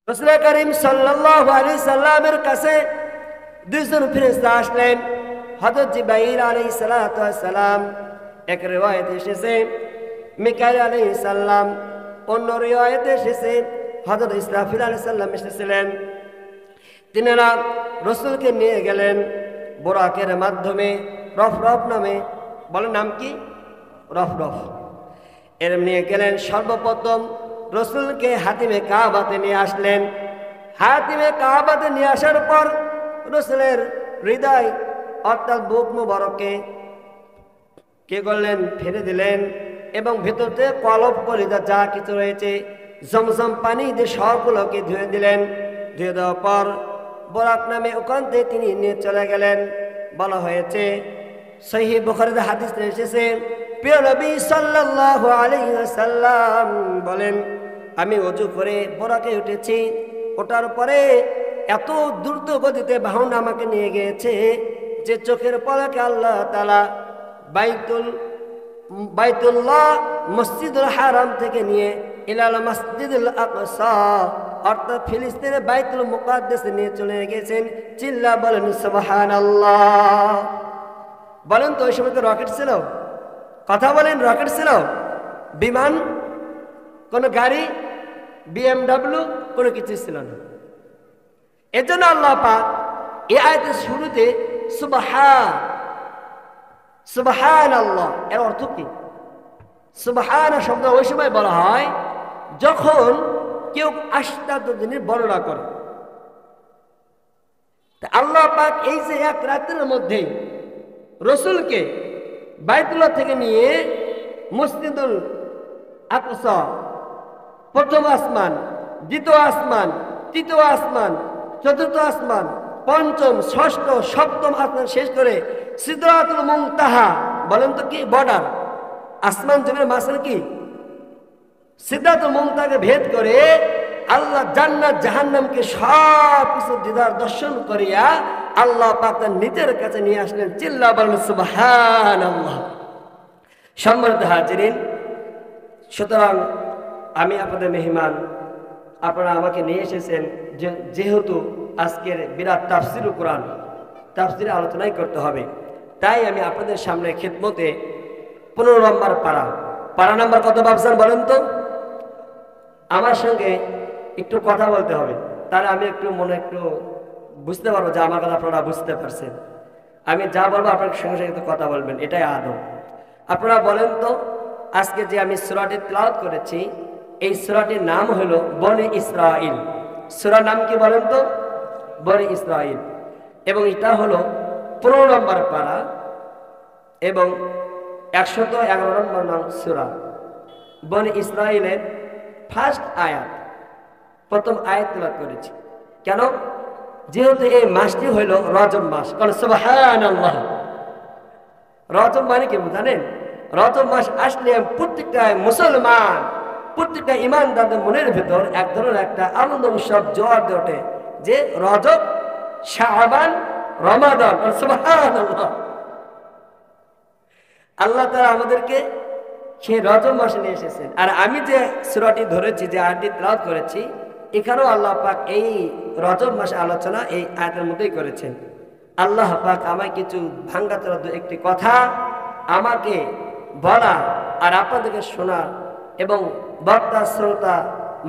রাসূল করিম সাল্লাল্লাহু আলাইহি সাল্লামের কাছে দুইজন ফেরেশতা আসলেন। হযরত জিবরাইল আলাইহিস সালাতু ওয়াস সালাম, এক রিওয়ায়াতে এসেছে মিকাইল আলাইহিস সালাম, অন্য রিওয়ায়াতে এসেছে হযরত ইসরাফিল আলাইহিস সালাম এসেছিলেন। তিনারা রাসূলকে নিয়ে গেলেন বোরাকের মাধ্যমে। রফরফ নামে, বলেন নাম কি? রফরফ। এর নিয়ে গেলেন। সর্বপ্রথম রাসূলকে হাতিমে কাবাতে নিয়ে আসলেন। হাতিমে কাবাতে নিয়ে আসার পর রাসূলের হৃদয় অর্থাৎ বুক মুবারকে কে করলেন? ফেলে দিলেন এবং ভেতর থেকে কলব কলিজা যা কিছু রয়েছে জমজম পানি দিয়ে সবগুলোকে ধুয়ে দিলেন। ধুয়ে দেওয়ার পর বোরাক নামে ওখান থেকে তিনি নিয়ে চলে গেলেন। বলা হয়েছে সহিহ বুখারীতে হাদিস এসেছে, প্রিয় নবী সাল্লাল্লাহু আলাইহি ওয়াসাল্লাম বলেন, আমি ওযু করে বোরাকে উঠেছি। ওঠার পরে এত দ্রুত গতিতে বাহন আমাকে নিয়ে গিয়েছে যে চোখের পলকে আল্লাহ তাআলা বাইতুল্লাহ মসজিদুল হারাম থেকে নিয়ে ইলাল মসজিদুল আকসা অর্থাৎ ফিলিস্তিনের বাইতুল মুকাদ্দাসে নিয়ে চলে গেছেন। চিল্লা বলেন সুবহানাল্লাহ। বলেন তো ওই সময় তো রকেট ছিল? কথা বলেন, রকেট ছিল? বিমান, কোন গাড়ি, BMW কোনো কিছু ছিল না। এজন্য আল্লাহ পাক এই আয়াতের শুরুতে সুবহানাল্লাহ এর অর্থ কি? সুবহান শব্দ ওই সময় বলা হয় যখন কেউ আশ্চর্য জিনিস বর্ণনা করে। আল্লাহ পাক এই যে এক রাতের মধ্যে রাসূলকে বাইতুল্লাহ থেকে নিয়ে মসজিদুল আকসা, প্রথম আসমান, দ্বিতীয় আসমান, তৃতীয় আসমান, চতুর্থ আসমান, পঞ্চম, ষষ্ঠ, সপ্তম আসমান শেষ করে সিদরাতুল মুনতাহা, বলেন তো কি? বর্ডার, আসমান জমির মাঝখানে কি? সিদরাতুল মুনতাহাকে ভেদ করে আল্লাহ জান্নাত জাহান্নামকে সব কিছু দিদার দর্শন করিয়া আল্লাহ পাক তার নিজের কাছে নিয়ে আসলেন। চিল্লা বলেন সুবহানাল্লাহ। সম্মানিত হাজিরিন, সুতরাং আমি আপনাদের মেহমান, আপনারা আমাকে নিয়ে এসেছেন যেহেতু আজকের বিরাট তাফসিরুল কোরআন, তাফসিরে আলোচনাই করতে হবে, তাই আমি আপনাদের সামনে খিদমতে 15 নম্বর পারা নাম্বার কত ভাবছেন বলেন তো? আমার সঙ্গে একটু কথা বলতে হবে, তাহলে আমি একটু বুঝতে পারবো যে আমার কথা আপনারা বুঝতে পারছেন। আমি যা বলবো আপনার সঙ্গে সঙ্গে একটু কথা বলবেন, এটাই আদব। আপনারা বলেন তো, আজকে যে আমি সূরাটি তিলাওয়াত করেছি এই সূরাটির নাম হলো বনি ইসরাইল। সূরার নাম কি বলেন তো? বনি ইসরাইল। এবং এটা হলো 15 নম্বর পারা এবং 111 নম্বর নাম সূরা। বনি ইসরাইলের ফার্স্ট আয়াত, প্রথম আয়াত তিলাওয়াত করেছি। কেন? যেহেতু এই মাসটি হইল রজব মাস। কারণ সুবহানাল্লাহ, রজব মানে কি জানেন? রজব মাস আসলে প্রত্যেকটা মুসলমান, প্রত্যেকটা ইমানদারদের মনের ভেতর এক ধরনের একটা আনন্দ উৎসব জোয়ার দিয়ে ওঠে যে রজব, শাবান, রমাদান। সুবহানাল্লাহ, আল্লাহ তাআলা আমাদেরকে সেই রজব মাসে নিয়ে এসেছেন। আর আমি যে সূরাটি ধরেছি, যে আয়াতটি তিলাওয়াত করেছি, এখানেও আল্লাহ পাক এই রজব মাসে আলোচনা এই আয়াতের মধ্যেই করেছেন। আল্লাহ পাক আমায় কিছু ভাঙ্গা চোরা একটি কথা আমাকে বলা আর আপনাদেরকে শোনা এবং বক্তা শ্রোতা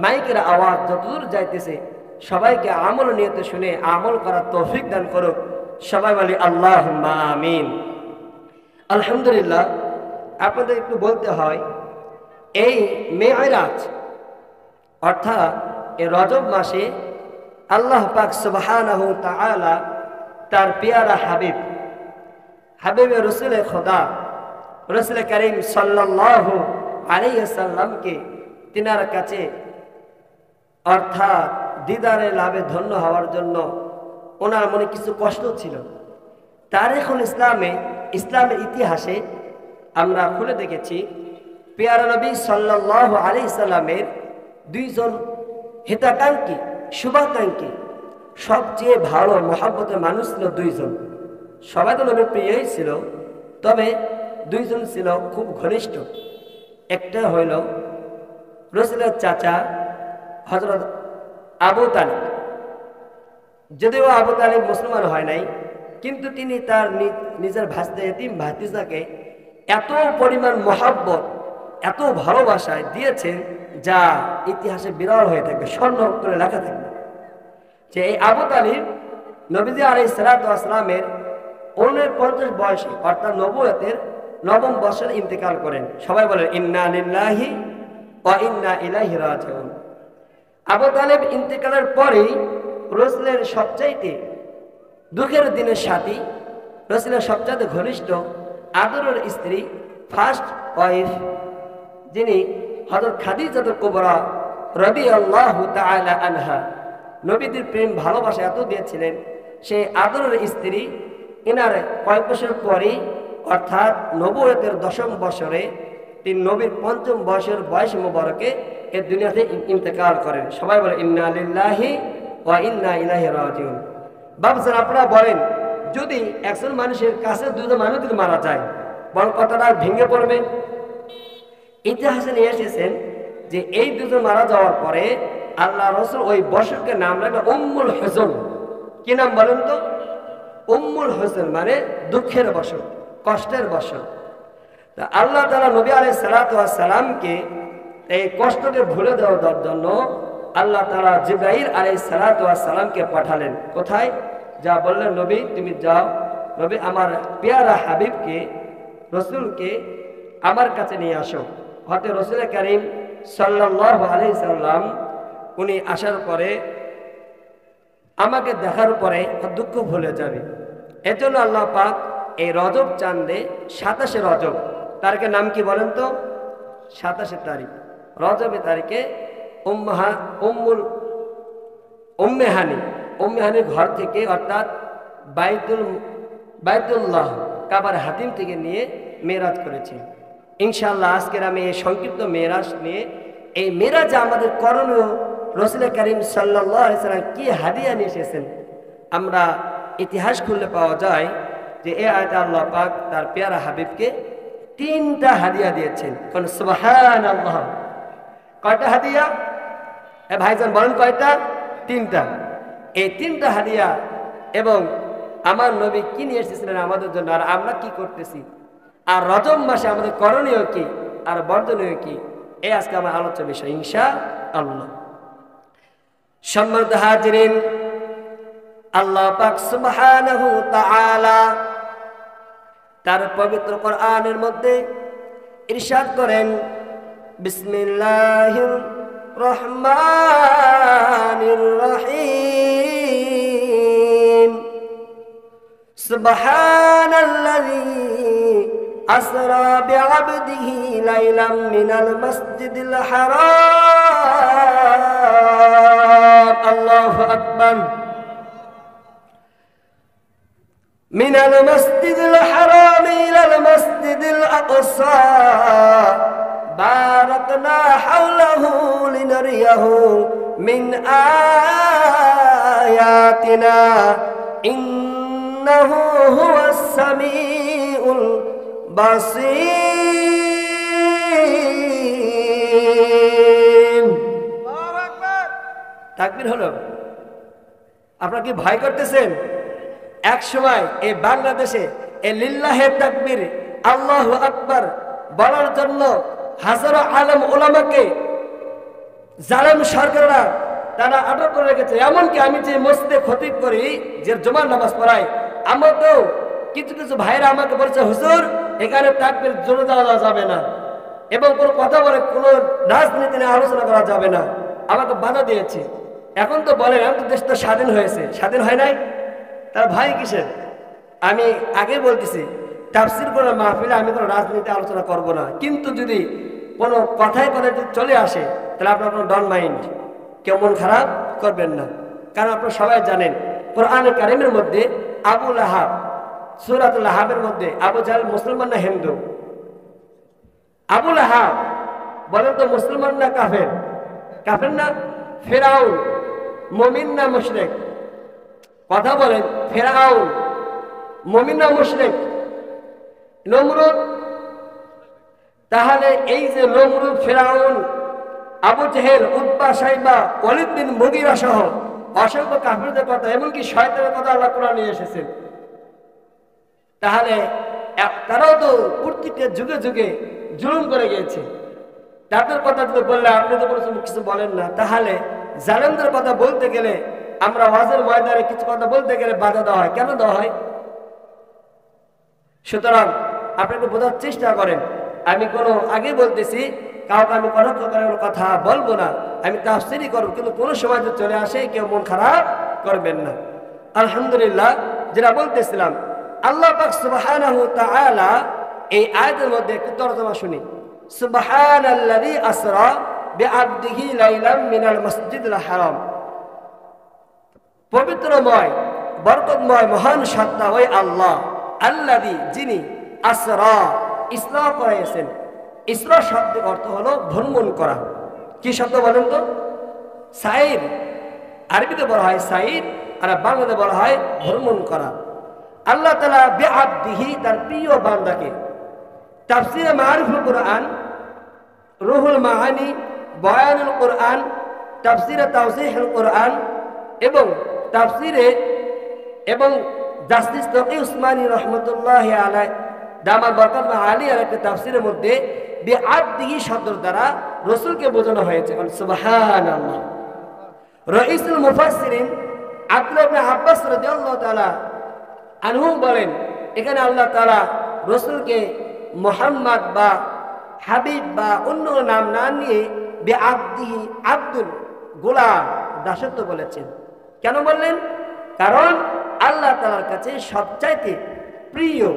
মাইকের আওয়াজ যতদূর যাইতেছে সবাইকে আমল নিয়তে শুনে আমল করার তৌফিক দান করুক। সবাই বলি আল্লাহুম্মা আমিন। আলহামদুলিল্লাহ, আপনাদের একটু বলতে হয় এই মেরাজ অর্থাৎ এই রজব মাসে আল্লাহ পাক সুবহানাহু তাআলা তার পেয়ারা হাবিব রাসূল খোদা রাসূল করিম সাল্লাল্লাহু আলাইহি ওয়াসাল্লামকে তিনার কাছে অর্থাৎ দিদারে লাভে ধন্য হওয়ার জন্য ওনার মনে কিছু কষ্ট ছিল। তারিখুল ইসলামে, ইসলামের ইতিহাসে আমরা খুলে দেখেছি পেয়ারা নবী সাল্লাল্লাহু আলাইহি সাল্লামের দুইজন হিতাকাঙ্ক্ষী, শুভাকাঙ্ক্ষী, সবচেয়ে ভালো মহব্বতের মানুষ ছিল দুইজন। সবাই তো নবীর প্রিয়ই ছিল, তবে দুইজন ছিল খুব ঘনিষ্ঠ। একটা হইল রাসূলের চাচা হযরত আবু তালিব, যদিও আবু তালিব মুসলমান হয় নাই, কিন্তু তিনি তার নিজের ভাস্তে এতিম ভাতিজাকে এত পরিমাণ মহাব্বত, এত ভালোবাসায় দিয়েছেন যা ইতিহাসে বিরল হয়ে থাকবে, স্বর্ণ অক্ষরে লেখা থাকবে যে এই আবু তালিব নবীজি আলাইহিস সালাতু ওয়াস সালামের 49 বয়সে অর্থাৎ নবুয়তের 9ম বছরে ইন্তেকাল করেন। সবাই বলেন ইন্না লিল্লাহি ওয়া ইন্না ইলাইহি রাজিউন। আবু তালেব ইন্তেকালের পরেই রাসূলের সবচাইতে দুঃখের দিনের সাথী, রাসূলের সবচাইতে ঘনিষ্ঠ আদরের স্ত্রী, ফার্স্ট ওয়াইফ, যিনি হযরত খাদিজাতুল কুবরা রাদিয়াল্লাহু তাআলা আনহা, নবীদের প্রেম ভালোবাসা এত দিয়েছিলেন, সেই আদরের স্ত্রী এনার কয়েক বছর পরেই অর্থাৎ নবুয়তের 10ম বছরে তিনি নবীর 5ম বছর বয়স মুবারকে এই দুনিয়াতে ইন্তেকাল করেন। সবাই বলে ইন্না লিল্লাহি ওয়া ইন্না ইলাইহি রাজিউন। বাবজান, আপনারা বলেন যদি একজন মানুষের কাছে দুজন মানুষ যদি মারা যায়, বরং কথাটা ভেঙে পড়বে। ইতিহাসে নিয়ে এসেছেন যে এই দুজন মারা যাওয়ার পরে আল্লাহ রাসূল ওই বছরকে নাম রাখলেন উম্মুল হুজন। কি নাম বলেন তো? উম্মুল হুজন মানে দুঃখের বছর, কষ্টের বছর। আল্লাহ তাআলা নবী আলাইহিস সালাতু ওয়াস সালামকে এই কষ্টকে ভুলে দেওয়ার জন্য আল্লাহ তাআলা জিবরাইল আলাইহিস সালাতু ওয়াস সালামকে পাঠালেন। কোথায়? যা বললেন নবী তুমি যাও, নবী আমার পেয়ারা হাবিবকে রাসূলকে আমার কাছে নিয়ে আসো। হতে রাসূল কারীম সাল্লাল্লাহু আলাইহি সাল্লাম উনি আসার পরে আমাকে দেখার পরে দুঃখ ভুলে যাবে। এজন্য আল্লাহ পাক এই রজব চাঁদে 27শে রজব, তারিখের নাম কি বলেন তো? 27শে তারিখ রজবের তারিখে উম্মে হানির ঘর থেকে অর্থাৎ বাইতুল্লাহ কাবার হাতিম থেকে নিয়ে মেরাজ করেছি। ইনশাআল্লাহ আজকের আমি এই সংক্ষিপ্ত মেরাজ নিয়ে, এই মেরাজে আমাদের করণীয় রাসূল কারীম সাল্লাল্লাহু আলাইহি সাল্লাম কি হাদিয়া নিয়ে এসেছেন, আমরা ইতিহাস খুললে পাওয়া যায় যে এই আয়াতে আল্লাহ পাক তার পেয়ারা হাবিবকে 3টা হাদিয়া দিয়েছেন। কোন সুবহানাল্লাহ। কয়টা হাদিয়া? ভাইজান বলেন কয়টা? 3টা। এই 3টা হাদিয়া এবং আমার নবী কি নিয়ে এসেছিলেন আমাদের জন্য, আর আমরা কি করতেছি, আর রজব মাসে আমাদের করণীয় কি আর বর্জনীয় কি, এই আজকে আমার আলোচ্য বিষয় ইনশাআল্লাহ। সম্মানিত হাজিরিন, আল্লাহ পাক সুবহানাহু তাআলা তার পবিত্র কোরআনের মধ্যে ইরশাদ করেন বিসমিল্লাহির রহমানির রহিম সুবহানাল্লাযী আসরা বিআবদিহি লাইলাম মিনাল মাসজিদিল হারাম আল্লাহু আকবার মিনাল মাসজিদিল হারাম ইলাল মাসজিদিল আকসা বারাকনা হাওলাহু লিনারিয়াহু মিন আয়াতিনা ইন্নাহু হুয়াস সামিউল বাসীর। আল্লাহু আকবার। তাকবীর হলো। আপনারা কি ভয় করতেছেন? এক সময় এই বাংলাদেশে এই লিল্লাহে তাকবীর আল্লাহু আকবার বলার জন্য হাজারো আলেম ওলামাকে জালেম সরকাররা তারা আটক করে রেখেছে। এমনকি আমি যে মসজিদে খতিব করি, যে জুমার নামাজ পড়াই, আমাকেও কিছু কিছু ভাইরা আমাকে বলছে হুজুর এখানে তাকবীর জোরে দেওয়া যাবে না এবং কোনো কথা বলে কোনো রাজনীতি নিয়ে আলোচনা করা যাবে না, আমাকে বাধা দিয়েছে। এখন তো বলেন এখন তো দেশটা স্বাধীন হয়েছে, স্বাধীন হয় নাই, তার ভাই কিসের? আমি আগে বলতেছি তাফসীর করার মাহফিলে আমি কোনো রাজনীতি আলোচনা করব না, কিন্তু যদি কোনো কথায় কথায় যদি চলে আসে তাহলে আপনার কোনো ডন মাইন্ড, কেউ মন খারাপ করবেন না। কারণ আপনারা সবাই জানেন কোরআনে কারিমের মধ্যে আবু লাহাব, সূরাতুল লাহাবের মধ্যে আবু জাহল মুসলমান না হিন্দু? আবু লাহাব বলেন তো মুসলমান না কাফের? কাফের না? ফিরআউন মুমিন না মুশরিক? কথা বলেন, ফিরআউন মুমিন না মুশরিক? নমরুদ, তাহলে এই যে নমরুদ ফিরআউন আবু জেহেল, উতবা, সাইবা, ওয়ালিদ বিন মুগীরা সহ অসংখ্য কাফিরদের কথা, এমনকি শয়তানের কথা আল্লাহ কোরআনে নিয়ে এসেছেন। তাহলে তারাও তো প্রত্যেকটা যুগে যুগে জুলুম করে গিয়েছে। তাদের কথা যদি বললে আপনি তো কোনো কিছু বলেন না, তাহলে জালেমদের কথা বলতে গেলে, আমরা ওয়াজের ময়দানে কিছু কথা বলতে গেলে বাধা দেওয়া হয়। কেন দেওয়া হয়? সুতরাং আপনি একটু বোঝার চেষ্টা করেন। আমি কোনো আগে বলতেছি, কাউকে আমি কোনো কথা বলবো না, আমি তাফসীরই করব, কিন্তু কোনো সময় যদি চলে আসে কেউ মন খারাপ করবেন না। আলহামদুলিল্লাহ, যেটা বলতেছিলাম, আল্লাহ পাক সুবহানাহু ওয়া তাআলা এই আয়াতের মধ্যে একটু তরজমা শুনি। সুবহানাল্লাযী আসরা বিআবদিহি লাইলাম মিনাল মাসজিদিল হারাম। পবিত্রময়, বরকতময়, মহান সত্তা ওই আল্লাহ, আল্লাযী, যিনি, আসরা, ইসরা করাইছেন। ইসরা শব্দের অর্থ হলো ভ্রমণ করা। কি শব্দ বলেন তো? সাইর। আরবিতে বলা হয় সাইর, আর বাংলাতে বলা হয় ভ্রমণ করা। আল্লাহ তাআলা বিআবদিহি, তার প্রিয় বান্দাকে, তাফসীরে মারিফুল কুরআন, রুহুল মাআনি, বয়ানুল কুরআন, তাফসীরে তাওজীহুল কুরআন এবং তাফসীরে এবং জাস্টিস তকি উসমানী রহমতুল্লাহি আলাইহি দামাত বরকাতুহু আলিয়ার একটা তাফসীরের মধ্যে বিআবদিহি শব্দের দ্বারা রাসূলকে বোঝানো হয়েছে। সুবহানাল্লাহ। রাইসুল মুফাসসিরিন আব্দুল্লাহ ইবনে আব্বাস রাদিয়াল্লাহু তাআলা আনহু বলেন, এখানে আল্লাহ তাআলা রাসূলকে মুহাম্মদ বা হাবিব বা অন্য নাম না নিয়ে বিআবদিহি, আব্দুল, গোলাম, দাসত্ব বলেছেন। কেন বললেন? কারণ আল্লাহ তাআলার কাছে সবচাইতে প্রিয়,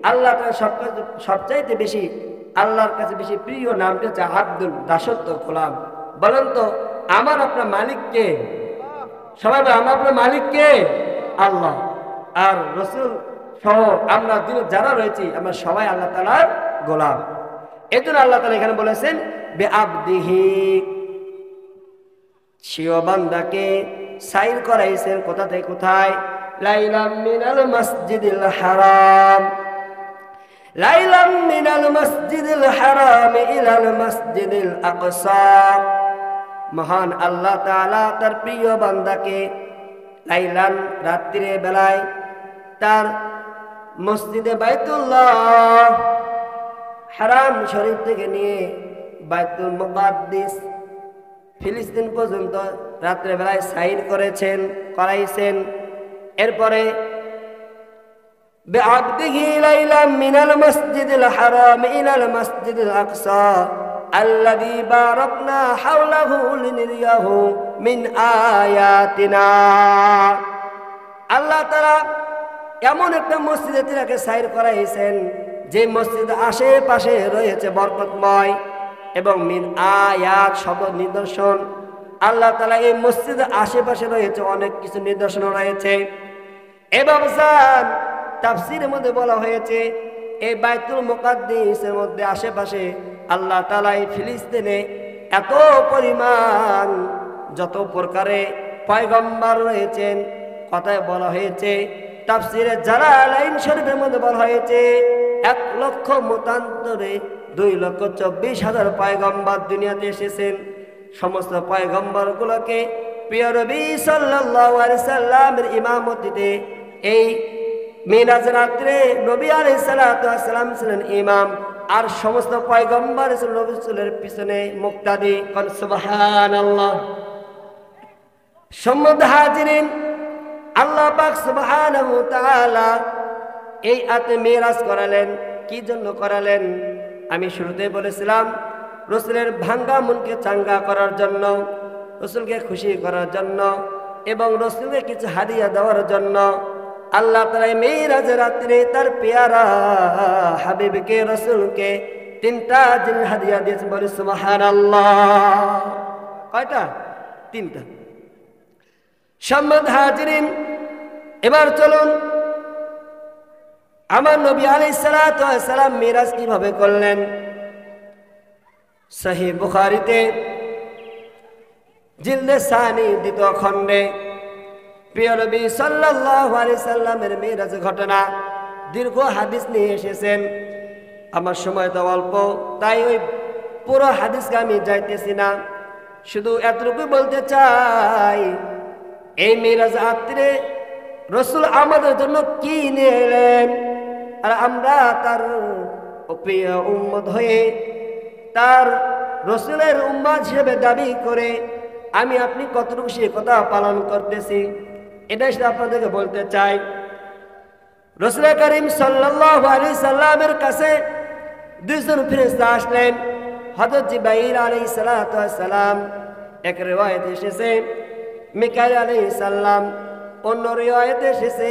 আল্লাহ তাআলা সবচাইতে বেশি, আল্লাহর কাছে বেশি প্রিয় নামটা হচ্ছে আব্দুল, দাসত্ব, গোলাম। বলেন তো, আমার আপনার মালিক কে? সবাই বলে, আমার আপনার মালিক কে? আল্লাহ। আর রাসূল সহ আমরা যারা রয়েছি, আমরা সবাই আল্লাহ তাআলার গোলাম। এজন্য আল্লাহ তাআলা এখানে বলেছেন বিআবদিহি, সিও বান্দাকে সাইর করাইছেন। কোথা থেকে কোথায়? লাইলাম মিনাল মাসজিদিল হারাম, লাইলাম মিনাল মাসজিদিল হারাম ইলাল মাসজিদিল আকসা। মহান আল্লাহ তাআলা তার প্রিয় বান্দাকে লাইলান, রাত্রির বেলায়, তার মসজিদে বাইতুল্লাহ হারাম শরীফ থেকে নিয়ে বাইতুল মুকাদ্দিস ফিলিস্তিন পর্যন্ত রাত্রে বেলায় সাইর করাইছেন। এরপরে বিআবদিহি লাইলাম মিনাল মাসজিদিল হারাম ইলাল মাসজিদিল আকসা আল্লাযী বারাকনা হাওলাহু লিনুরিয়াহু মিন আয়াতিনা। আল্লাহ তাআলা এমন একটা মসজিদে তিনাকে সাইর করাইছেন যে মসজিদ আশেপাশে রয়েছে বরকতময় এবং মিন আয়াত, শব্দ নিদর্শন। আল্লাহ তাআলা এই মসজিদের আশেপাশে রয়েছে অনেক কিছু নিদর্শন রয়েছে। এবং তাফসীরের মধ্যে বলা হয়েছে এই বাইতুল মুকাদ্দিসের মধ্যে আশেপাশে আল্লাহ তাআলা এই ফিলিস্তিনে এত পরিমাণ যত প্রকারে পয়গম্বর রয়েছেন, কথায় বলা হয়েছে তাফসীরে জালালাইন শরীফের মধ্যে বলা হয়েছে 1,00,000 মতান্তরে 2,24,000 পয়গম্বর দুনিয়াতে এসেছেন। সমস্ত পয়গম্বর গুলোকে প্রিয় নবী সাল্লাল্লাহু আলাইহি সাল্লামের ইমামতিতে এই মিরাজ রাত্রে নবী আলাইহিস সালাতু ওয়াস সালাম ছিলেন ইমাম, আর সমস্ত পয়গম্বর রাসূলের পিছনে মুক্তাদি। সুবহানাল্লাহ। সম্মানিত হাজিরিন, আল্লাহ পাক সুবহানাহু ওয়া তাআলা এই রাতে মিরাজ করালেন। কি জন্য করালেন? আমি শুরুতে বলেছিলাম, রাসূলের ভাঙ্গা মনকে চাঙ্গা করার জন্য, রাসূলকে খুশি করার জন্য এবং রাসূলকে কিছু হাদিয়া দেওয়ার জন্য আল্লাহ তাআলা মিরাজের রাতে তার পেয়ারা হাবিবকে, রাসূলকে 3টা জিনিস হাদিয়া দিয়েছেন। বলে সুবহানাল্লাহ। কয়টা? 3টা। সম্মানিত হাজিরিন, এবার চলুন আমার নবী আলাইহিস সালাতু ওয়াস সালাম মিরাজ কিভাবে করলেন। সহিহ বুখারীতে জিলদে সানি 2 খণ্ডে প্রিয় নবী সাল্লাল্লাহু আলাইহি সাল্লামের মিরাজ ঘটনা দীর্ঘ হাদিস নিয়ে এসেছেন। আমার সময় তো অল্প, তাই ওই পুরো হাদিসকে আমি যাইতেছি না। শুধু এতটুকু বলতে চাই, এই মিরাজ রাত্রে রসুল আমাদের জন্য কি নিয়ে এলেন, আর আমরা তার প্রিয় উম্মত হয়ে তার রসুলের উম্মত হিসেবে দাবি করে আমি আপনি কতটুকু সে কথা পালন করতেছি, এটাই শুধু আপনাদেরকে বলতে চাই। রসুল করিম সাল্লাল্লাহু আলাইহি সাল্লামের কাছে দুইজন ফেরেশতা আসলেন। হযরত জিবরাইল আলাইহিস সালাতু ওয়াস সালাম, এক রিওয়ায়াতে এসেছে মিকাইল আলাইহিস সালাম, অন্য রিওয়ায়াতে এসেছে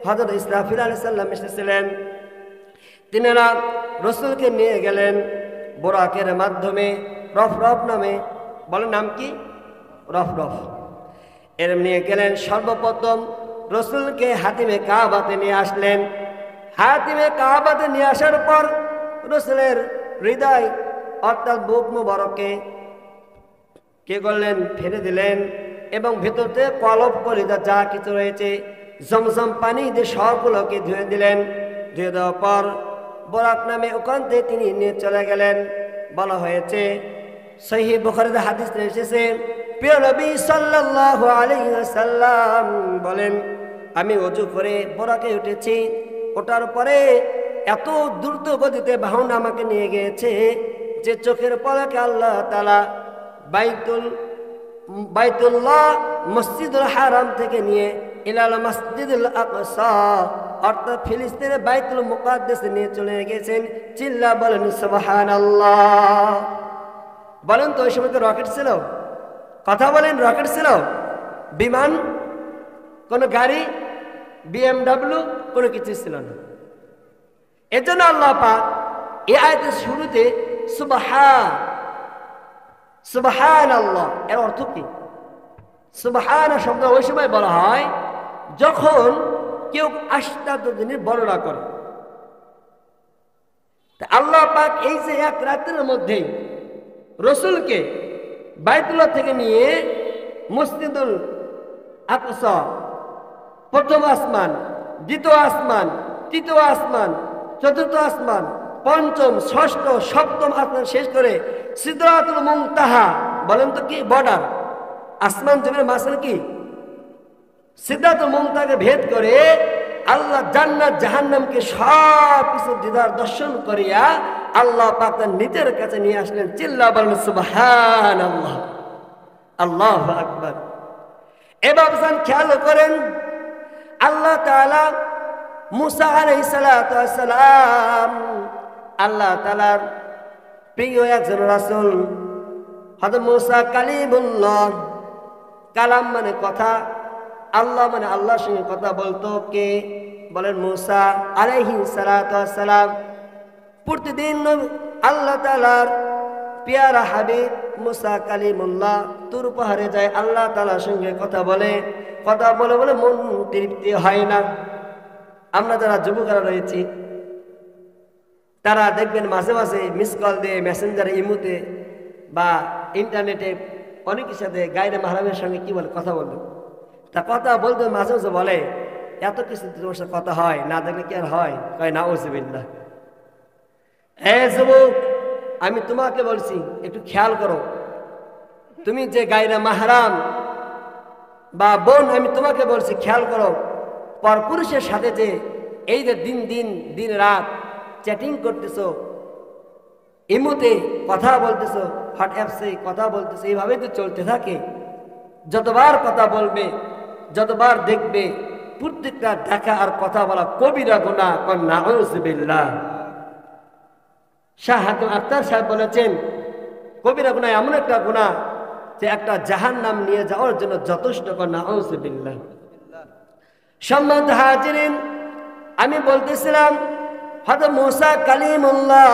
হযরত ইসরাফিল আলাইহিস সালাম এসেছিলেন। তিনারা রসুলকে নিয়ে গেলেন বোরাকের মাধ্যমে, রফরফ নামে, বলেন নাম কি? রফরফ। এর নিয়ে গেলেন। সর্বপ্রথম রসুলকে হাতিমে কাবাতে নিয়ে আসলেন। হাতিমে কাবাতে নিয়ে আসার পর রসুলের হৃদয় অর্থাৎ বুক মুবারকে কে করলেন? ফেলে দিলেন, এবং ভেতরতে কলব কলিজা যা কিছু রয়েছে জমজম পানি দিয়ে সবগুলোকে ধুয়ে দিলেন। ধুয়ে দেওয়ার পর বোরাক নামে ওখান থেকে তিনি নিয়ে চলে গেলেন। বলা হয়েছে সহিহ বুখারীতে হাদিস এসেছে, প্রিয় নবী সাল্লাল্লাহু আলাইহি ওয়াসাল্লাম বলেন, আমি ওযু করে বোরাকে উঠেছি। ওঠার পরে এত দ্রুত গতিতে বাহন আমাকে নিয়ে গিয়েছে যে চোখের পলকে আল্লাহ তাআলা বাইতুল্লাহ মসজিদুল হারাম থেকে নিয়ে ইলাল মসজিদুল আকসা অর্থাৎ ফিলিস্তিনের বাইতুল মুকাদ্দাসে নিয়ে চলে গেছেন। চিল্লা বলেন সুবহানাল্লাহ। বলেন তো ওই সময় তো রকেট ছিল? কথা বলেন, রকেট ছিল? বিমান, কোনো গাড়ি, BMW, কোনো কিছু ছিল না। এজন্য আল্লাহ পাক এই আয়াতের শুরুতে সুবহানাল্লাহ এর অর্থ কি? সুবহান শব্দ ওই সময় বলা হয় যখন কেউ আশ্চর্য জিনিস বর্ণনা করে। আল্লাহ পাক এই যে এক রাতের মধ্যে রসুলকে বাইতুল্লাহ থেকে নিয়ে মসজিদুল আকসা, প্রথম আসমান, দ্বিতীয় আসমান, তৃতীয় আসমান, চতুর্থ আসমান, পঞ্চম, ষষ্ঠ, সপ্তম আসমান শেষ করে সিদরাতুল মুনতাহা, বলেন তো কি? বর্ডার, আসমান জমিনের মাঝখানে কি? সিদরাতুল মুনতাহাকে ভেদ করে আল্লাহ জান্নাত জাহান্নামকে সব কিছু দিদার দর্শন করিয়া আল্লাহ পাক তার নিজের কাছে নিয়ে আসলেন। চিল্লা বলেন সুবহানাল্লাহ, আল্লাহু আকবার। এবার খেয়াল করেন, আল্লাহ তাআলা মুসা আলাইহিস সালাতু ওয়াস সালাম আল্লাহ তাআলার প্রিয় একজন রাসূল। হযরত মুসা কালিমুল্লাহ, কালাম মানে কথা, আল্লাহ মানে আল্লাহর সঙ্গে কথা বলতো কে? বলেন মুসা আলাইহিস সালাতু ওয়াস সালাম। প্রতিদিন আল্লাহ তাআলার পেয়ারা হাবিব মুসা কালিমুল্লাহ তুর পাহাড়ে যায়, আল্লাহ তাআলার সঙ্গে কথা বলে। কথা বলে বলে মন তৃপ্তি হয় না। আমরা যারা যুবকরা রয়েছি তারা দেখবেন মাঝে মাঝে মিস কল দিয়ে মেসেঞ্জারে, ইমুতে বা ইন্টারনেটে অনেকের সাথে গায়রে মাহরামের সঙ্গে কি বলে? কথা বলবে। তা কথা বলতে মাঝে মাঝে বলে, এত কিছু তোমার সাথে কথা হয় না, দেখলে কি আর হয়? কয় নাউযুবিল্লাহ। যুবক, আমি তোমাকে বলছি একটু খেয়াল করো, তুমি যে গায়রে মাহরাম বা বোন, আমি তোমাকে বলছি খেয়াল করো, পরপুরুষের সাথে যে এই যে দিন রাত চ্যাটিং করতেছো, ইমুতে কথা বলতেছো, হোয়াটসঅ্যাপসে কথা বলতেছো, এইভাবে তো চলতে থাকে। যতবার কথা বলবে, যতবার দেখবে, প্রত্যেকটা দেখা আর কথা বলা কবিরা গুনাহ। নাউযুবিল্লাহ। শাহ হাকিম আখতার সাহেব বলেছেন, কবিরা গুনাহ এমন একটা গুনাহ যে একটা জাহান্নাম নিয়ে যাওয়ার জন্য যথেষ্ট। নাউযুবিল্লাহ। সম্মানিত হাজিরিন, আমি বলতেছিলাম হযরত মুসা কালিমুল্লাহ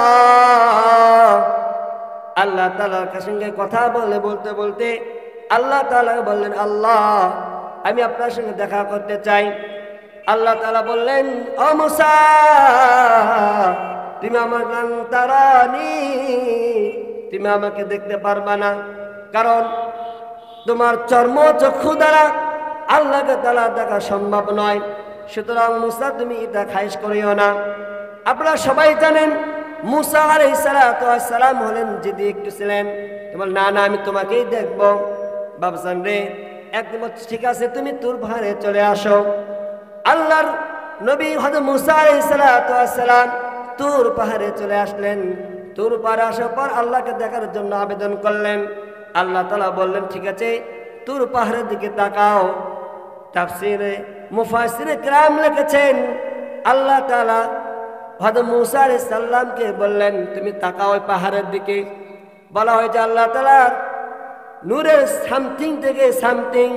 আল্লাহ তাআলার সঙ্গে কথা বলতে বলতে আল্লাহ তাআলা বললেন, আল্লাহ আমি আপনার সঙ্গে দেখা করতে চাই। আল্লাহ তাআলা বললেন, ও মুসা তুমি আমার তারানি, তুমি আমাকে দেখতে পারবা না, কারণ তোমার চর্ম চক্ষু দ্বারা আল্লাহকে তাআলা দেখা সম্ভব নয়। সুতরাং মুসা তুমি এটা খাইশ করিও না। আপনারা সবাই জানেন মুসা আলাইহিস সালাতু ওয়াস সালাম হলেন যিনি একটু ছিলেন বল না না আমি তোমাকেই দেখবো। বাবজান রে একদম ঠিক আছে, তুমি তুর পাহাড়ে চলে আসো। আল্লাহর নবী হযরত মুসা আলাইহিস সালাতু ওয়াস সালাম তুর পাহাড়ে চলে আসলেন। তুর পাহাড়ে আসার পর আল্লাহকে দেখার জন্য আবেদন করলেন। আল্লাহ তাআলা বললেন ঠিক আছে তুর পাহাড়ের দিকে তাকাও। তাফসীরে মুফাসসিরে কিরাম লিখেছেন আল্লাহ তাআলা হযরত মুসা আলাইহিস সালামকে বললেন তুমি তাকাও ওই পাহাড়ের দিকে। বলা হয় যে আল্লাহ তাআলা নূরের সামথিং থেকে সামথিং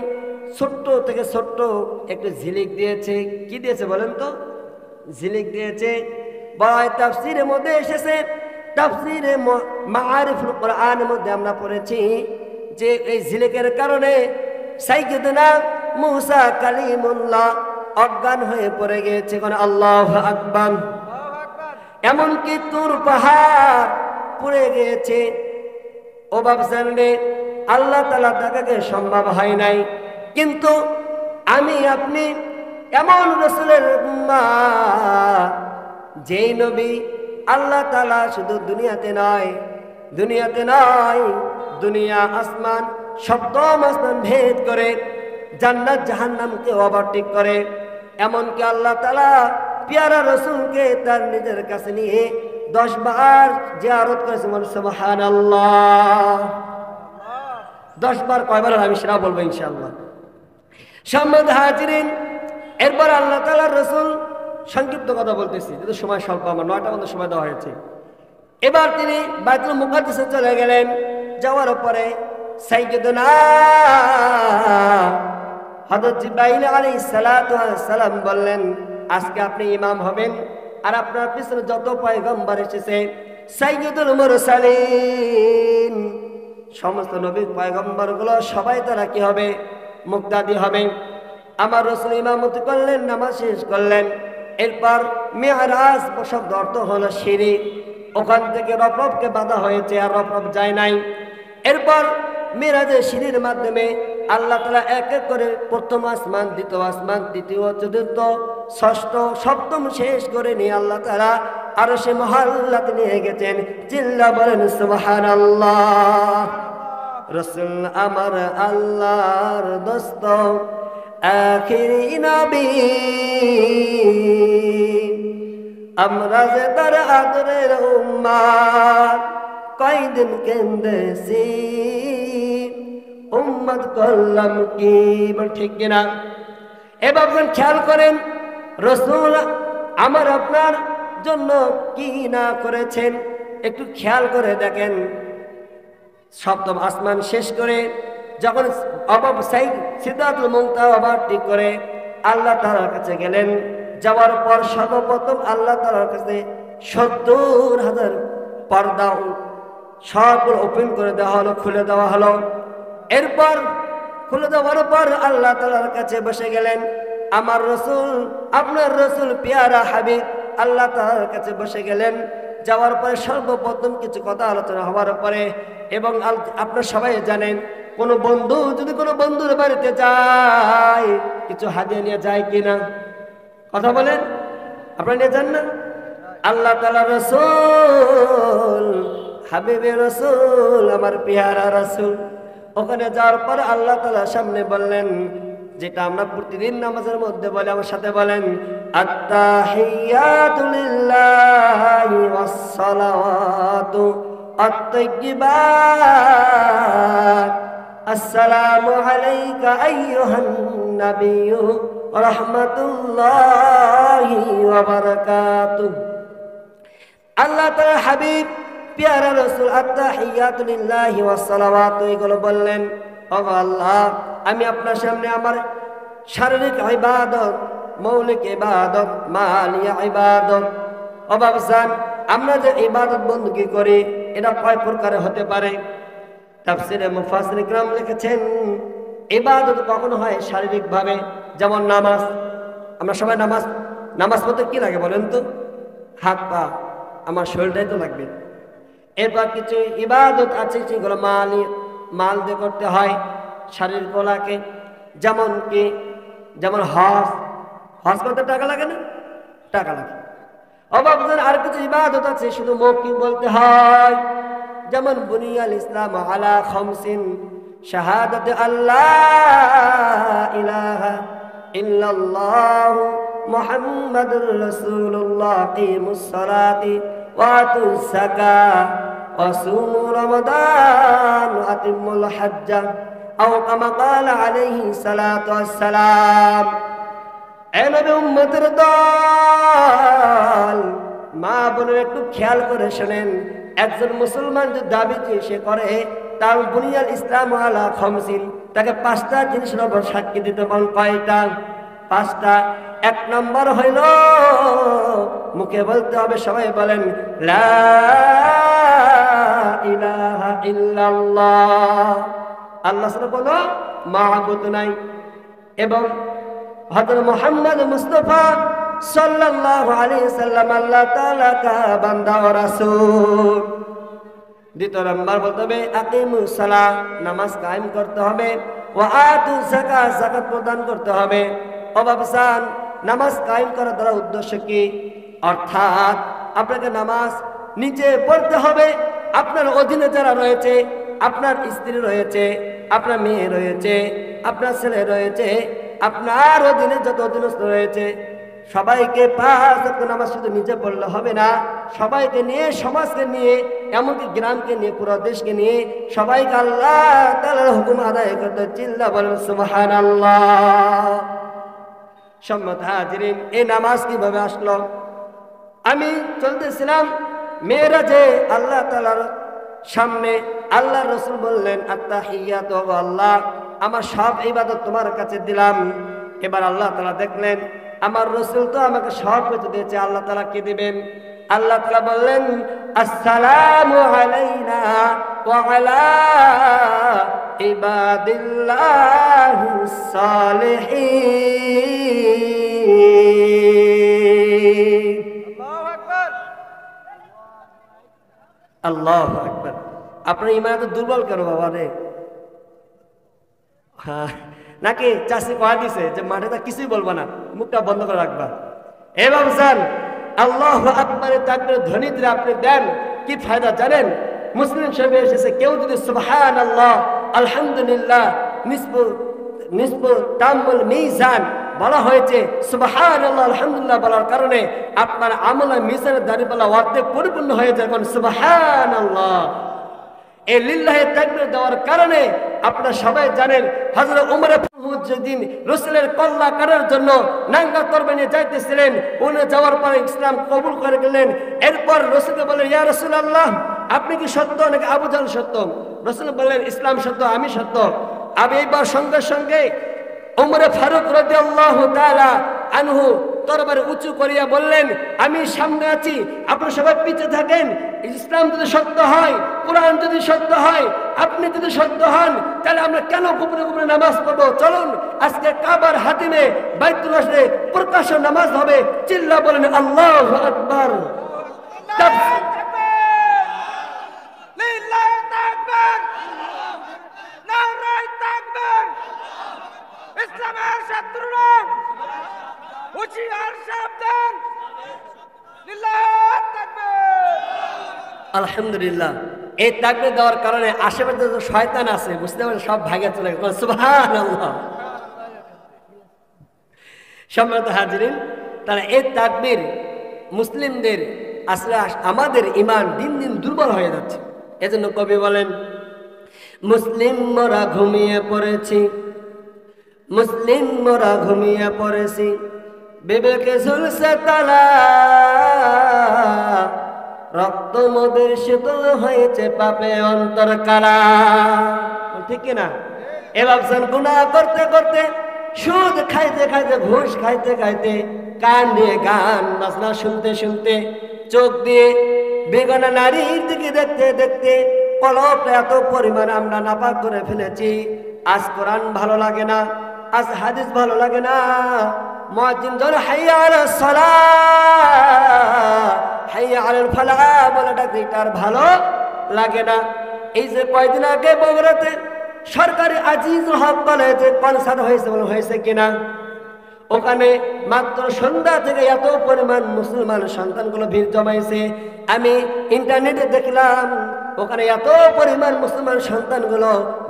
ছোট্ট থেকে ছোট্ট একটু ঝিলিক দিয়েছে। কি দিয়েছে বলেন তো? ঝিলিক দিয়েছে। বলা হয় তাফসীরের মধ্যে এসেছে, তাফসীরে মাআরিফুল কোরআনের মধ্যে আমরা পড়েছি যে এই ঝিলিকের কারণে সাইয়্যিদনা মুসা কালিমুল্লাহ অজ্ঞান হয়ে পড়ে গিয়েছে। কোন আল্লাহু আকবার। এমনকি তুর পাহাড় পুড়ে গিয়েছে। ও বাবজান রে আল্লাহ তাআলা তাকে সম্ভব হয় নাই, কিন্তু আমি আপনি এমন রাসূলের উম্মাহ যেই নবী আল্লাহ তাআলা শুধু দুনিয়াতে নয় দুনিয়া আসমান সপ্তম আসমান ভেদ করে জান্নাত জাহান্নামকে ওভারটেক করে। এমনকি আল্লাহ তাআলা পিয়ারা রাসূলকে তার নিজের কাছে নিয়ে 10 বার জিয়ারত করেছে। সুবহানাল্লাহ। 10 বার কয়বার আমি সেটা বলবো ইনশাআল্লাহ। সম্মানিত হাজিরিন, এরপর আল্লাহ তাআলার রাসূল সংক্ষিপ্ত কথা বলতেছি যেহেতু সময় স্বল্প, আমার 9টা মতো সময় দেওয়া হয়েছে। এবার তিনি বাইতুল মুকাদ্দাসে চলে গেলেন। যাওয়ার পরে সাইয়্যিদুনা হযরত জিবরাইল আলাইহিস সালাতু ওয়াস সালাম বললেন আজকে আপনি ইমাম হবেন আর আপনার পিছনে যত পয়গম্বর এসেছে সাইয়্যিদুল মুরসালিন সমস্ত নবী পয়গম্বরগুলো সবাই তারা কি হবে? মুক্তাদি হবে। আমার রাসূল ইমামতি করলেন, নামাজ শেষ করলেন। এরপর মিরাজ শব্দ অর্থ হলো সিঁড়ি, ওখান থেকে রফরফকে বাঁধা হয়েছে আর রফরফ যায় নাই। এরপর মিরাজের সিঁড়ির মাধ্যমে আল্লাহ তাআলা এক এক করে প্রথম আসমান, দ্বিতীয় আসমান, তৃতীয়, চতুর্থ, ষষ্ঠ, সপ্তম শেষ করে নিয়ে আল্লাহ তাআলা আরশে মহল্লাতে নিয়ে গেছেন। চিল্লা বলেন সুবহানাল্লাহ। রাসূল আমার আল্লাহর দোস্ত আখিরি নবী, আমরা যে তার আদরের উম্মত কয়দিন কেন্দেছি উম্মত করলাম কি। ঠিক কিনা? এবার খেয়াল করেন রাসূল আমার আপনার জন্য কি না করেছেন একটু খেয়াল করে দেখেন। সপ্তম আসমান শেষ করে যখন সিদরাতুল মুনতাহা ওভারটেক করে আল্লাহ তাআলার কাছে গেলেন। যাওয়ার পর সর্বপ্রথম আল্লাহ তাআলার কাছে ৭০,০০০ পর্দা সবগুলো ওপেন করে দেওয়া হলো, খুলে দেওয়া হলো। এরপর খুলে দেওয়ার পর আল্লাহ তাআলার কাছে বসে গেলেন। আমার রাসূল, আপনার রাসূল পেয়ারা হাবিব আল্লাহ তাআলার কাছে বসে গেলেন। যাওয়ার পরে সর্বপ্রথম কিছু কথা আলোচনা হওয়ার পরে, এবং আপনারা সবাই জানেন কোনো বন্ধু যদি কোনো বন্ধুর বাড়িতে যায় কিছু হাদিয়া নিয়ে যায় কিনা? কথা বলেন, আপনারা নিয়ে যান না? আল্লাহ তাআলার রাসূল, হাবিবের রাসূল, আমার পেয়ারা রাসূল ওখানে যাওয়ার পর আল্লাহ তাআলার সামনে বললেন যেটা আমরা প্রতিদিন নামাজের মধ্যে বলি, আমার সাথে বলেন আত্তাহিয়াতু লিল্লাহি ওয়াস সালাওয়াতু আত-তাইয়্যিবাত আসসালামু আলাইকা আইয়ুহান নাবিয়্যু ওয়া রাহমাতুল্লাহি ওয়া বারাকাতুহু। আল্লাহ তাআলা হাবিব পেয়ারা রাসূল আত্তাহিয়াতু লিল্লাহি ওয়াস সালাওয়াতু এগুলো বললেন। ও আল্লাহ, আমি আপনার সামনে আমার শারীরিক ইবাদত, মৌলিক ইবাদত, মালিয়া ইবাদত, ও বাবজান আমরা যে ইবাদত বন্দী করি এটা কয় প্রকারে হতে পারে? তাফসীরে মুফাসসির কিরাম লিখেছেন ইবাদত কখনো হয় শারীরিক ভাবে, যেমন নামাজ। আমরা সবাই নামাজ পড়তে কি লাগে বলেন তো? হাত পা, আমার শরীরটাই তো লাগবে। এরপর কিছু ইবাদত আছে সেগুলো মাল দিয়ে করতে হয় শারীরিক কলাকে, যেমন হজ করতে টাকা লাগে না? টাকা লাগে। অবাবজান আর কিছু ইবাদত আছে শুধু মৌখিক বলতে হয়, যেমন বুনিয়াল ইসলাম আলা খামসিন, শাহাদাতে আল্লাহ ইলাহা ইল্লাল্লাহু মুহাম্মাদুর রাসূলুল্লাহ, কিমুস সালাতি ওয়া আতুজ যাকাত ওয়া সুমু রমাদান ওয়া আতিমুল হজ্জা আও কামা ক্বালা আলাইহি সালাতু ওয়াসসালাম। এ নবী উম্মতের দল, মা বোনের একটু খেয়াল করে শোনেন, একজন মুসলমান যে দাবিতে সে করে তার বুনিয়াল ইসলাম আলা খামসিন, তাকে 5টা জিনিসের উপর সাক্ষী দিতে বলেন। কয়টা? 5টা। 1 নম্বর হইল মুখে বলতে হবে, সবাই বলেন লা ইলাহা ইল্লাল্লাহ, আল্লাহ ছাড়া কোনো মাবুদ নাই, এবং হযরত মুহাম্মদ মুস্তাফা সাল্লাল্লাহু আলাইহি সাল্লাম আল্লাহ তাআলা কা বান্দা ও রাসূল। 2 নম্বর বলতে হবে আকিমুস সালাহ, নামাজ কায়েম করতে হবে, ওয়া আতুজ যাকাত, যাকাত প্রদান করতে হবে। অবাবসান, নামাজ কায়েম করার দ্বারা উদ্দেশ্য কি? অর্থাৎ আপনাকে নামাজ নিচে পড়তে হবে, আপনার অধীনে যারা রয়েছে, আপনার স্ত্রী রয়েছে, আপনার মেয়ে রয়েছে, আপনার ছেলে রয়েছে, আপনার অধীনে যত অধীনস্থ রয়েছে সবাইকে 5 ওয়াক্ত নামাজ শুধু নিচে পড়লে হবে না, সবাইকে নিয়ে, সমাজকে নিয়ে, এমনকি গ্রামকে নিয়ে, পুরো দেশকে নিয়ে সবাইকে আল্লাহ তাআলার হুকুম আদায় করতে চিল্লা বলেন সুবহানাল্লাহ। সম্মানিত হাজিরিন, এই নামাজ কিভাবে আসলো? আমি চলতেছিলাম মেরাজে, আল্লাহ তাআলার সামনে আল্লাহ রাসূল বললেন আত্তাহিয়াতু আল্লাহ, আমার সব ইবাদত তোমার কাছে দিলাম। এবার আল্লাহ তাআলা দেখলেন আমার রাসূল তো আমাকে সব কিছু দিয়েছে, আল্লাহ তাআলা কি দিবেন? আল্লাহ তাআলা বললেন আসসালামু আলাইনা ওয়া আলা ইবাদিল্লাহিস সালিহিন। আল্লাহু আকবার। আপনার ঈমান তো দুর্বল কেন বাবা রে? হ্যাঁ, নাকি চাষি কয়া দিছে যে মাঠে তা কিছুই বলবা না, মুখটা বন্ধ করে রাখবা? এ বাবুজান, আল্লাহু আকবারের তাকবীর ধ্বনি দিলে আপনি দেন কি ফায়দা জানেন? মুসলিম শরীফে এসেছে কেউ যদি সুবহানাল্লাহ আলহামদুলিল্লাহ নিসবু তামুল মিজান বলা হয়েছে, সুবহানাল্লাহ আলহামদুলিল্লাহ বলার কারণে আপনার আমলে মিজানের দাঁড়িপাল্লা অর্ধেক পরিপূর্ণ হয়ে যায়। এখন সুবহানাল্লাহ এই লিল্লাহে তাকবীর দেওয়ার কারণে আপনারা সবাই জানেন হযরত ওমর যেদিন রাসূলের কল্লা কাটার জন্য নাঙ্গা তরবারি নিয়ে যাইতেছিলেন, উনি যাওয়ার পরে ইসলাম কবুল করে গেলেন। এরপর রাসূলকে বললেন ইয়া রাসূলুল্লাহ, আপনি কি সত্য নাকি আবু জাহল সত্য? রাসূল বললেন ইসলাম সত্য, আমি সত্য। আমি এইবার সঙ্গে সঙ্গে ওমর ফারুক রাদিয়াল্লাহু তাআলা আনহু তরবারি উঁচু করিয়া বললেন আমি সামনে আছি, আপনারা সবাই পিছে থাকেন। ইসলাম যদি সত্য হয়, কোরআন যদি সত্য হয়, আপনি যদি সত্য হন, তাহলে আমরা কেন গোপনে গোপনে নামাজ পড়বো? চলুন আজকে কাবার হাতিমে বাইতুল্লাহে প্রকাশ্য নামাজ হবে। চিল্লা বলেন আল্লাহু আকবার। ইসলামের শত্রুরা হুঁশিয়ার সাবধান, লিল্লাহ তাকবীর। আলহামদুলিল্লাহ, এই তাকবীর দেওয়ার কারণে আশেপাশে যে শয়তান আছে বুঝতে পারেন সব ভাগে চলে গেল। সুবহানাল্লাহ। সম্মানিত হাজিরিন, তারা এই তাকবীর মুসলিমদের আসলে আমাদের ঈমান দিন দিন দুর্বল হয়ে যাচ্ছে। এজন্য কবি বলেন মুসলিম মোরা ঘুমিয়ে পড়েছি, মুসলিম মোরা ঘুমিয়ে পড়েছি, বিবেকে ঝুলছে তালা, রক্ত মোদের শীতল হয়েছে পাপে অন্তর কালা। ঠিক কিনা? এ ভাবছেন গুনাহ করতে করতে, সুদ খাইতে খাইতে, ঘুষ খাইতে খাইতে, কান দিয়ে গান বাজনা শুনতে শুনতে, চোখ দিয়ে বেগানা নারীর দিকে দেখতে দেখতে কলব এত পরিমাণ আমরা নাপাক করে ফেলেছি। আজ কোরআন ভালো লাগে না, আজ হাদিস ভালো লাগে না, মুয়াজ্জিন যখন হাইয়া আলাস সালাহ হাইয়া আলাল ফালাহ বলে ডাকে, তার ভালো লাগে না। এই যে কয়দিন আগে বগুড়াতে সরকারি আজিজুল হক কলেজে কনসার্ট হয়েছে, বলে হয়েছে কিনা? ওখানে মাত্র সন্ধ্যা থেকে এত পরিমাণ মুসলমান সন্তানগুলো ভিড় জমাইছে। আমি ইন্টারনেটে দেখলাম ওখানে এত পরিমাণ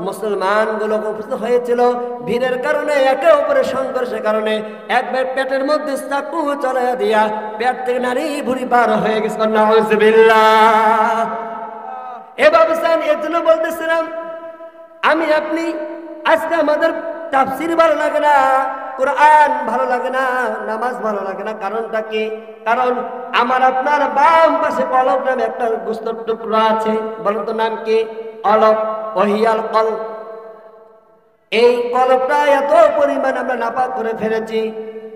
মুসলমানগুলো উপস্থিত হয়েছিল। ভিড়ের কারণে একে অপরের সংঘর্ষের কারণে একবার পেটের মধ্যে চাকু চলে দিয়া পেট থেকে নারী ভুড়ি পার হয়ে গেছে। নাউজুবিল্লাহ। এভাবে এর জন্য বলতেছিলাম, আমি আপনি আজকে আমাদের তাফসীর ভালো লাগে না, কোরআন ভালো লাগে না, নামাজ ভালো লাগে না। কারণটা কি? কারণ আমার আপনার বাম পাশে কলব নামে একটা গোস্তের টুকরা আছে। বলো তো নাম কি? অলব, ওহিয়াল কলব। এই কলবটা এত পরিমাণ আমরা নাপাক করে ফেলেছি।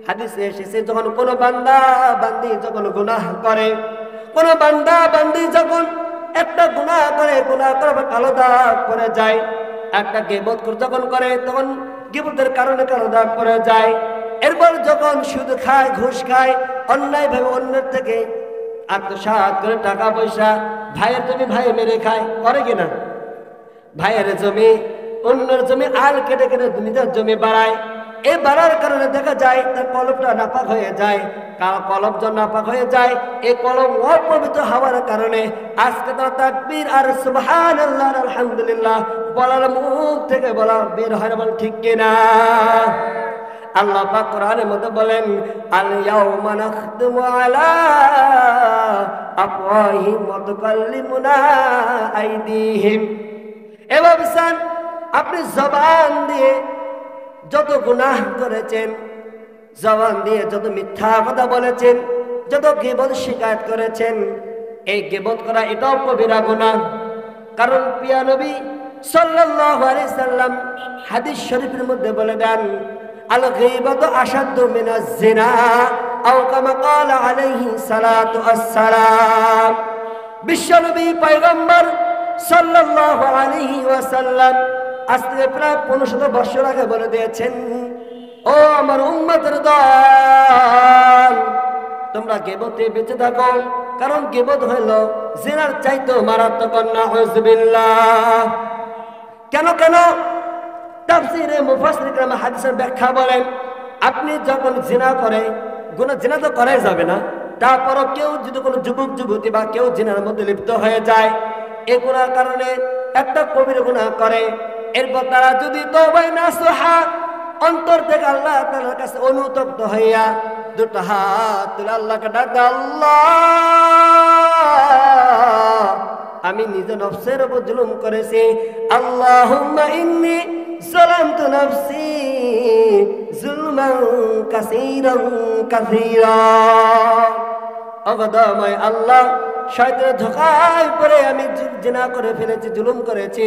হাদিসে এসেছে, যখন কোনো বান্দা বান্দি যখন গুনাহ করে, কোনো বান্দা বান্দি যখন একটা গুনাহ করে, গুনাহ করে কালো দাগ করে যায়। একটা গীবত যখন করে, তখন গীবতের কারণে কালো দাগ করে যায়। এরপর যখন সুদ খায়, ঘুষ খায়, অন্যায়ভাবে অন্যের থেকে আত্মসাৎ করে টাকা পয়সা, ভাইয়ের জমি ভাই মেরে খায়, করে কিনা? ভাইয়ের জমি, অন্যের জমি আল কেটে কেটে নিজের জমি বাড়ায়। এই বাড়ার কারণে দেখা যায় তার কলবটা নাপাক হয়ে যায়। কলব যখন নাপাক হয়ে যায়, এই কলব অপবিত্র হওয়ার কারণে আজকে তারা তাকবীর আর সুবহানাল্লাহ আলহামদুলিল্লাহ বলার মুখ থেকে বলা বের হয় না। ঠিক কিনা? আল্লাহ পাক কোরআনের মধ্যে বলেন, আল ইয়াউমা নাখতিমু আলা আফওয়াহিহিম ওয়া তুকাল্লিমুনা আইদিহিম। এভাবে আপনি জবান দিয়ে যত গুনাহ করেছেন, জবান দিয়ে যত মিথ্যা কথা বলেছেন, যত গীবত শিকায়ত করেছেন, এই গীবত করা এটাও কবিরা গুনাহ। কারণ প্রিয় নবী সাল্লাল্লাহু আলাইহি সাল্লাম হাদিস শরীফের মধ্যে বলে দেন, আল গীবাতু আশাদ্দু মিনাজ জিনা আও কামা ক্বালা আলাইহি সালাতু আসসালাম। বিশ্বনবী পয়গম্বর সাল্লাল্লাহু আলাইহি ওয়াসাল্লাম আজ থেকে প্রায় 1500 বছর আগে বলে দিয়েছেন, ও আমার উম্মতের দল, তোমরা গীবতে বেঁচে থাকো। কারণ গীবত হইল জিনার চাইতেও মারাত্মক। নাউজুবিল্লাহ। কেন কেন? তাফসীরে মুফাসসির کرام হাদিসের ব্যাখ্যা বলেন, আপনি যখন জিনা করে, গুনাহ জিনা তো করাই যাবে না, তারপরও কেউ যদি কোনো যুবক যুবতী বা কেউ জিনার মধ্যে লিপ্ত হয়ে যায়, এই গুনার কারণে একটা কবিরা গুনাহ করে, এরপর তারা যদি তওবা নাসুহা অন্তর থেকে আল্লাহ তাআলার কাছে অনুতপ্ত হইয়া দুটো হাত তুলে আল্লাহকে ডাক দেয়, আল্লাহ আমি নিজে নফসের উপর জুলুম করেছি, আল্লাহুম্মা ইন্নী যালামতু নাফসি যুলমান কাসীরান কাসীরা। অগদময় আল্লাহ, শয়তানের ধোঁকায় পড়ে আমি জিনা করে ফেলেছি, জুলুম করেছি,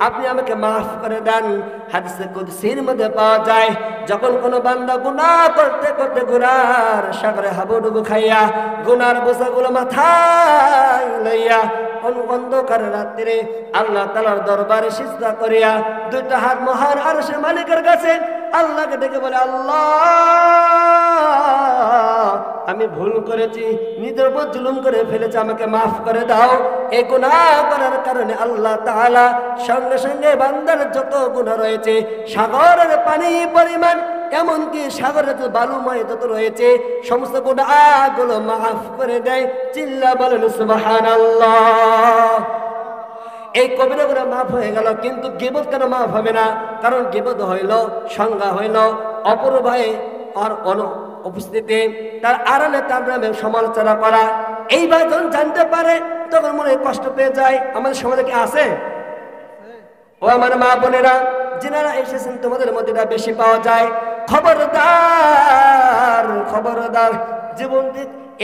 আপনি আমাকে মাফ করে দেন। হাদিসে কুদসির মধ্যে পাওয়া যায়, যখন কোনো বান্দা গুনাহ করতে করতে গুনার সাগরে হাবুডুবু খাইয়া গুনার বোঝাগুলো মাথায় লইয়া অন্ধকার রাত্রে আল্লাহ তাআলার দরবারে সিজদা করিয়া দুইটা হাত মহান আরশের মালিকের কাছে আল্লাহকে ডেকে বলে, আল্লাহ আমি ভুল করেছি, নিজের উপর জুলুম করে ফেলেছি, আমাকে মাফ করে দাও। এই গুনাহ করার কারণে আল্লাহ তাআলা সঙ্গে সঙ্গে বান্দার যত গুনাহ রয়েছে, সাগরের পানি পরিমাণ, এমনকি সাগরের যত বালুময় যত রয়েছে, সমস্ত গুনাহগুলো মাফ করে দেয়। চিল্লা বলেন সুবহানাল্লাহ। এই কবিরা গুনাহ মাফ হয়ে গেল, কিন্তু গীবত কেন মাফ হবে না? কারণ গীবত হইল, সংজ্ঞা হইল অপর ভাই আর উপস্থিতি তার আড়ালে তার নামে সমালোচনা করা। এইবার যখন জানতে পারে তখন মনে কষ্ট পেয়ে যায়। আমাদের সমাজে কি আছে? ও আমার মা বোনেরা, যিনারা এসেছেন তোমাদের মধ্যে এটা বেশি পাওয়া যায়। খবরদার খবরদার, জীবন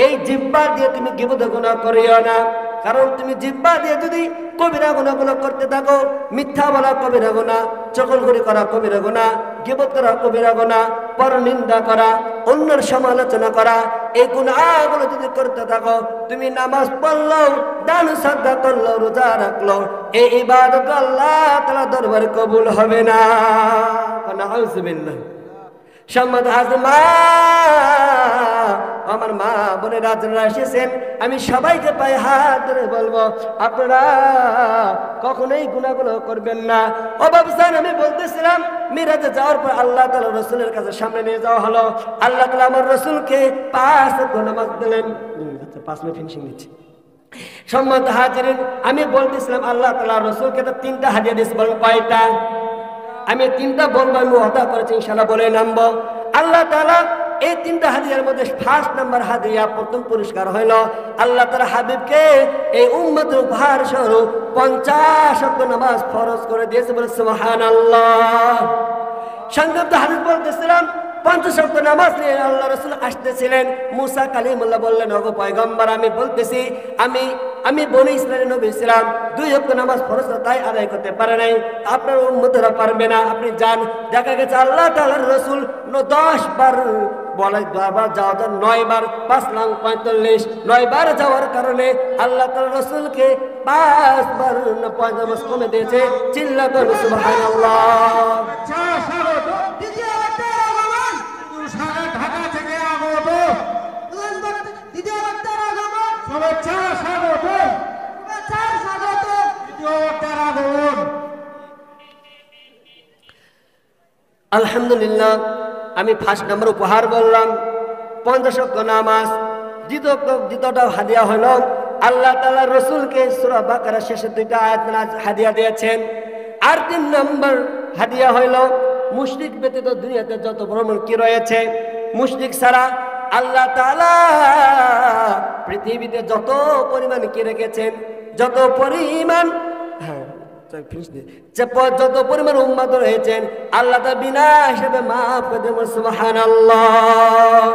এই জিহ্বা দিয়ে তুমি গীবত গুনাহ করিও না। কারণ তুমি জিহ্বা দিয়ে যদি কবিরা গুনাহগুলো করতে থাকো, মিথ্যা বলা কবিরা গুনাহ, চগলখড়ি করা কবিরা গুনাহ, গীবত করা কবিরা গুনাহ, পরনিন্দা করা, অন্যের সমালোচনা করা, এই গুনাহগুলো যদি করতে থাকো, তুমি নামাজ পড়লো, দান সাদকা করলো, রোজা রাখলো, এই ইবাদত আল্লাহ তাআলা দরবারে কবুল হবে না। নাউজুবিল্লাহ। সম্মানিত আজমা, আমার মা বোনেরা যারা এসেছেন, আমি সবাইকে পায়ে হাত ধরে বলবো, আপনারা কখনোই গুনাহগুলো করবেন না। ও বাবুসান, আমি বলতেছিলাম মিরাজে যাওয়ার পর আল্লাহ তাআলা রাসূলের কাছে সামনে নিয়ে যাওয়া হলো। আল্লাহ তাআলা আমার রাসূলকে 5 ওয়াক্ত নামাজ দিলেন। 5 মিনিট ফিনিশিং দিচ্ছি। সম্মানিত হাজিরিন, আমি বলতেছিলাম আল্লাহ তাআলা রাসূলকে তো 3টা হাদিয়া দিয়েছে, বলেন কয়টা? আমি 3টা বলবো, আমি ওয়াদা করেছি ইনশাআল্লাহ বলে নামবো। আল্লাহ তাআলা এই 3টা হাদিয়ার মধ্যে ফার্স্ট নাম্বার হাদিয়া, প্রথম পুরস্কার হইল আল্লাহ তাআলা হাবিবকে এই উম্মতের উপহার স্বরূপ 50 ওয়াক্ত নামাজ ফরজ করে দিয়েছে, বলে সুবহানাল্লাহ। সংক্ষিপ্ত হাদিস বলতেছিলাম, 50 ওয়াক্ত নামাজ নিয়ে আল্লাহ রাসূল আসতেছিলেন। মুসা কালিমুল্লাহ বললেন, ওগো পয়গম্বর, আমি বলতেছি আমি বনি ইসরায়েলের নবী ছিলাম, 2 ওয়াক্ত নামাজ ফরজ তাই আদায় করতে পারে নাই, আপনার উম্মতেরা পারবে না, আপনি যান। দেখা গেছে আল্লাহ তাআলার রাসূল 10 বার বলে, 2 বার যাওয়া, 9 বার 5 লাখ 45, 9 বার যাওয়ার কারণে আল্লাহ তাআলার রাসূলকে 5 বার 5 নামাজ কমে দিয়েছে। চিল্লা করে সুবহানাল্লাহ। আলহামদুলিল্লাহ, আমি ফার্স্ট নাম্বার উপহার বললাম 50 ওয়াক্ত নামাজ। দ্বিতীয়টা হাদিয়া হলো আল্লাহ তাআলা রাসূলকে সূরা বাকারা শেষের 2টা আয়াত হাদিয়া দিয়েছেন। আর 3 নাম্বার হাদিয়া হলো মুশরিক ব্যতীত দুনিয়াতে যত ভ্রমণ কি রয়েছে, মুশরিক ছাড়া আল্লাহ তাআলা পৃথিবীতে যত পরিমাণ কি রেখেছেন, যত পরিমাণ যত পরিমাণ উম্মত রয়েছেন, আল্লাহ তা বিনা হিসেবে মাফ করে দেবেন। সুবহানাল্লাহ।